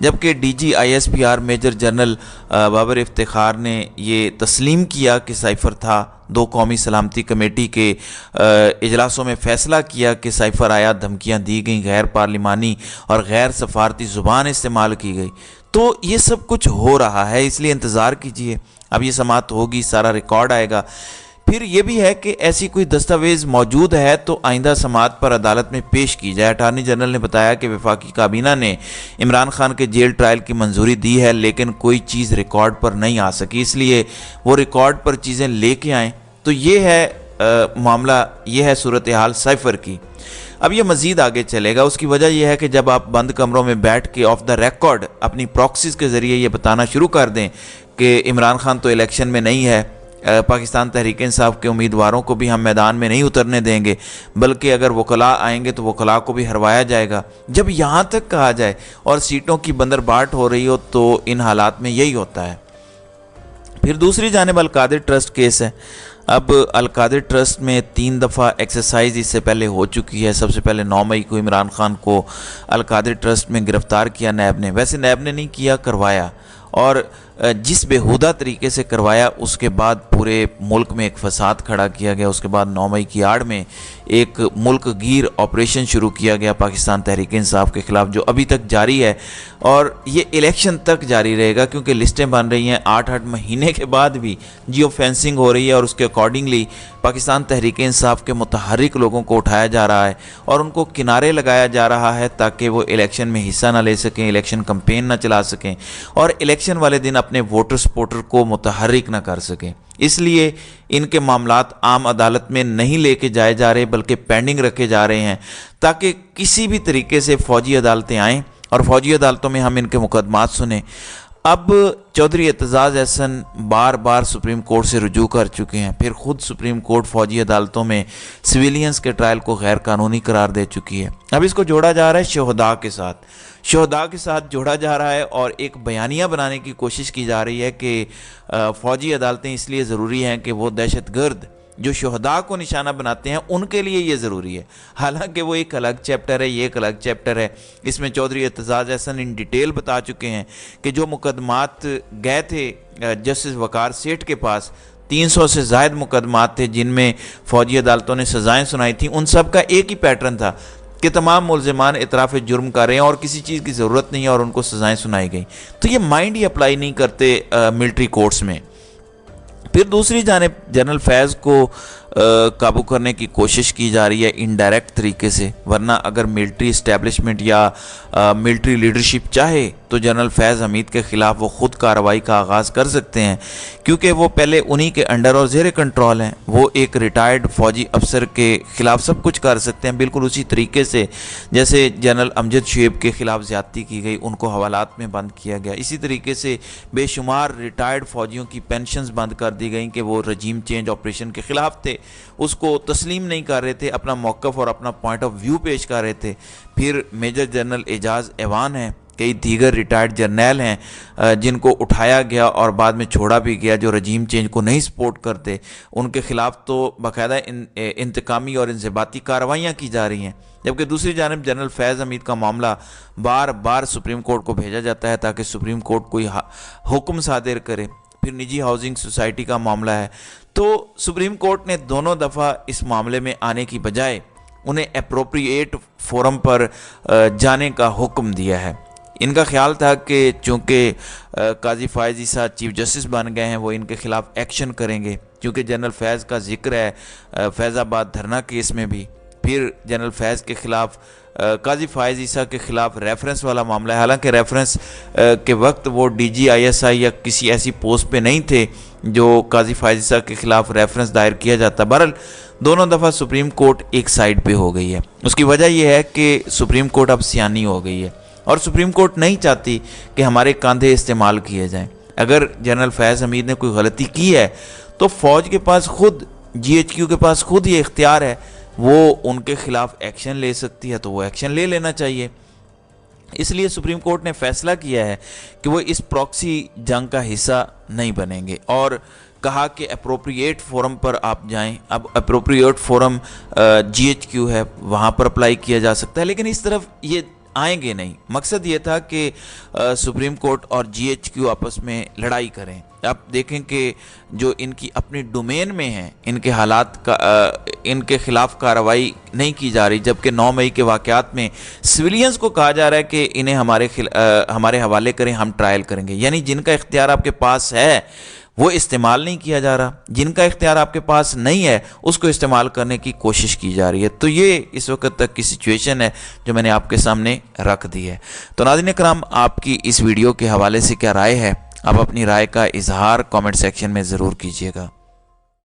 جبکہ D G ISPR major general Babar Iftikhar نے یہ تسلیم کیا کہ سائفر تھا۔ 2 قومی سلامتی کمیٹی کے اجلاسوں میں فیصلہ کیا کہ سائفر آیا، دھمکیاں دی گئیں، غیر پارلیمانی اور غیر سفارتی زبان استعمال کی گئی۔ تو یہ سب کچھ ہو رہا ہے، اس لیے انتظار کیجئے، اب یہ سماعت ہوگی، سارا ریکارڈ آئے گا۔ پھر یہ بھی ہے کہ ایسی کوئی دستاویز موجود ہے تو آئندہ سماعت پر عدالت میں پیش کی جائے۔ اٹارنی جنرل نے بتایا کہ وفاقی کابینہ نے عمران خان کے جیل ٹرائل کی منظوری دی ہے، لیکن کوئی چیز ریکارڈ پر نہیں آ سکی، اس لیے وہ ریکارڈ پر چیزیں لے کے آئیں۔ تو یہ ہے معاملہ، یہ ہے صورتحال سائفر کی۔ اب یہ مزید آگے چلے گا، اس کی وجہ یہ ہے کہ جب آپ بند کمروں میں بیٹھ کے آف دا ریکارڈ اپنی پراکسیز کے ذریعے یہ بتانا شروع کر دیں کہ عمران خان تو الیکشن میں نہیں ہے، پاکستان تحریک انصاف کے امیدواروں کو بھی ہم میدان میں نہیں اترنے دیں گے، بلکہ اگر وکلاء آئیں گے تو وکلاء کو بھی ہروایا جائے گا، جب یہاں تک کہا جائے اور سیٹوں کی بندرباٹ ہو رہی ہو تو ان حالات میں یہی ہوتا ہے۔ پھر دوسری جانب القادر ٹرسٹ کیس ہے۔ اب القادر ٹرسٹ میں 3 دفعہ ایکسرسائز اس سے پہلے ہو چکی ہے۔ سب سے پہلے 9 مئی کو عمران خان کو القادر ٹرسٹ میں گرفتار کیا نیب نے، ویسے نیب نے نہیں کیا، کروایا، اور جس بےہودہ طریقے سے کروایا اس کے بعد پورے ملک میں ایک فساد کھڑا کیا گیا۔ اس کے بعد 9 مئی کی آڑ میں ایک ملک گیر آپریشن شروع کیا گیا پاکستان تحریک انصاف کے خلاف، جو ابھی تک جاری ہے اور یہ الیکشن تک جاری رہے گا، کیونکہ لسٹیں بن رہی ہیں 8 مہینے کے بعد بھی جیو فینسنگ ہو رہی ہے، اور اس کے اکارڈنگلی پاکستان تحریک انصاف کے متحرک لوگوں کو اٹھایا جا رہا ہے اور ان کو کنارے لگایا جا رہا ہے تاکہ وہ الیکشن میں حصہ نہ لے سکیں، الیکشن کمپین نہ چلا سکیں اور الیکشن والے دن اپنے ووٹر سپورٹر کو متحرک نہ کر سکیں۔ اس لیے ان کے معاملات عام عدالت میں نہیں لے کے جائے جا رہے بلکہ پینڈنگ رکھے جا رہے ہیں، تاکہ کسی بھی طریقے سے فوجی عدالتیں آئیں اور فوجی عدالتوں میں ہم ان کے مقدمات سنیں۔ اب چودھری اعتزاز احسن بار بار سپریم کورٹ سے رجوع کر چکے ہیں، پھر خود سپریم کورٹ فوجی عدالتوں میں سویلینز کے ٹرائل کو غیر قانونی قرار دے چکی ہے۔ اب اس کو جوڑا جا رہا ہے شہداء کے ساتھ جوڑا جا رہا ہے، اور ایک بیانیہ بنانے کی کوشش کی جا رہی ہے کہ فوجی عدالتیں اس لیے ضروری ہیں کہ وہ دہشت گرد جو شہداء کو نشانہ بناتے ہیں ان کے لیے یہ ضروری ہے، حالانکہ وہ ایک الگ چیپٹر ہے، یہ ایک الگ چیپٹر ہے۔ اس میں چودھری اعتزاز احسن ان ڈیٹیل بتا چکے ہیں کہ جو مقدمات گئے تھے جسٹس وقار سیٹھ کے پاس، 300 سے زائد مقدمات تھے جن میں فوجی عدالتوں نے سزائیں سنائی تھیں، ان سب کا ایک ہی پیٹرن تھا کہ تمام ملزمان اعتراف جرم کر رہے ہیں اور کسی چیز کی ضرورت نہیں ہے اور ان کو سزائیں سنائی گئیں۔ تو یہ مائنڈ ہی اپلائی نہیں کرتے ملٹری کورٹس میں۔ پھر دوسری جانب جنرل فیض کو قابو کرنے کی کوشش کی جا رہی ہے انڈائریکٹ طریقے سے، ورنہ اگر ملٹری اسٹیبلشمنٹ یا ملٹری لیڈرشپ چاہے تو جنرل فیض حمید کے خلاف وہ خود کارروائی کا آغاز کر سکتے ہیں، کیونکہ وہ پہلے انہی کے انڈر اور زیر کنٹرول ہیں۔ وہ ایک ریٹائرڈ فوجی افسر کے خلاف سب کچھ کر سکتے ہیں، بالکل اسی طریقے سے جیسے جنرل امجد شعیب کے خلاف زیادتی کی گئی، ان کو حوالات میں بند کیا گیا۔ اسی طریقے سے بے شمار ریٹائرڈ فوجیوں کی پینشنز بند کر دی گئیں کہ وہ رجیم چینج آپریشن کے خلاف تھے، اس کو تسلیم نہیں کر رہے تھے، اپنا موقف اور اپنا پوائنٹ آف ویو پیش کر رہے تھے۔ پھر میجر جنرل اعجاز ایوان ہیں، کئی دیگر ریٹائرڈ جرنیل ہیں جن کو اٹھایا گیا اور بعد میں چھوڑا بھی گیا، جو رجیم چینج کو نہیں سپورٹ کرتے، ان کے خلاف تو باقاعدہ انتقامی اور انضباطی کارروائیاں کی جا رہی ہیں۔ جبکہ دوسری جانب جنرل فیض حمید کا معاملہ بار بار سپریم کورٹ کو بھیجا جاتا ہے تاکہ سپریم کورٹ کوئی حکم صادر کرے۔ پھر نجی ہاؤسنگ سوسائٹی کا معاملہ ہے، تو سپریم کورٹ نے دونوں دفعہ اس معاملے میں آنے کی بجائے انہیں اپروپریٹ فورم پر جانے کا حکم دیا ہے۔ ان کا خیال تھا کہ چونکہ قاضی فائز عیسیٰ چیف جسٹس بن گئے ہیں، وہ ان کے خلاف ایکشن کریں گے، کیونکہ جنرل فیض کا ذکر ہے فیض آباد دھرنا کیس میں بھی۔ پھر جنرل فیض کے خلاف قاضی فائز عیسیٰ کے خلاف ریفرنس والا معاملہ ہے، حالانکہ ریفرنس کے وقت وہ ڈی جی ISI یا کسی ایسی پوسٹ پہ نہیں تھے جو قاضی فائز عیسیٰ کے خلاف ریفرنس دائر کیا جاتا۔ بہرحال دونوں دفعہ سپریم کورٹ ایک سائیڈ پہ ہو گئی ہے۔ اس کی وجہ یہ ہے کہ سپریم کورٹ اب سیانی ہو گئی ہے اور سپریم کورٹ نہیں چاہتی کہ ہمارے کاندھے استعمال کیے جائیں۔ اگر جنرل فیض حمید نے کوئی غلطی کی ہے تو فوج کے پاس خود GHQ کے پاس خود یہ اختیار ہے، وہ ان کے خلاف ایکشن لے سکتی ہے تو وہ ایکشن لے لینا چاہیے۔ اس لیے سپریم کورٹ نے فیصلہ کیا ہے کہ وہ اس پراکسی جنگ کا حصہ نہیں بنیں گے اور کہا کہ اپروپریٹ فورم پر آپ جائیں۔ اب اپروپریٹ فورم GHQ ہے، وہاں پر اپلائی کیا جا سکتا ہے، لیکن اس طرف یہ آئیں گے نہیں۔ مقصد یہ تھا کہ سپریم کورٹ اور جی ایچ کیو آپس میں لڑائی کریں۔ آپ دیکھیں کہ جو ان کی اپنی ڈومین میں ہیں، ان کے حالات کا ان کے خلاف کارروائی نہیں کی جا رہی، جبکہ 9 مئی کے واقعات میں سویلینز کو کہا جا رہا ہے کہ انہیں ہمارے حوالے کریں، ہم ٹرائل کریں گے۔ یعنی جن کا اختیار آپ کے پاس ہے وہ استعمال نہیں کیا جا رہا، جن کا اختیار آپ کے پاس نہیں ہے اس کو استعمال کرنے کی کوشش کی جا رہی ہے۔ تو یہ اس وقت تک کی سچویشن ہے جو میں نے آپ کے سامنے رکھ دی ہے۔ تو ناظرین کرام، آپ کی اس ویڈیو کے حوالے سے کیا رائے ہے؟ آپ اپنی رائے کا اظہار کامنٹ سیکشن میں ضرور کیجیے گا۔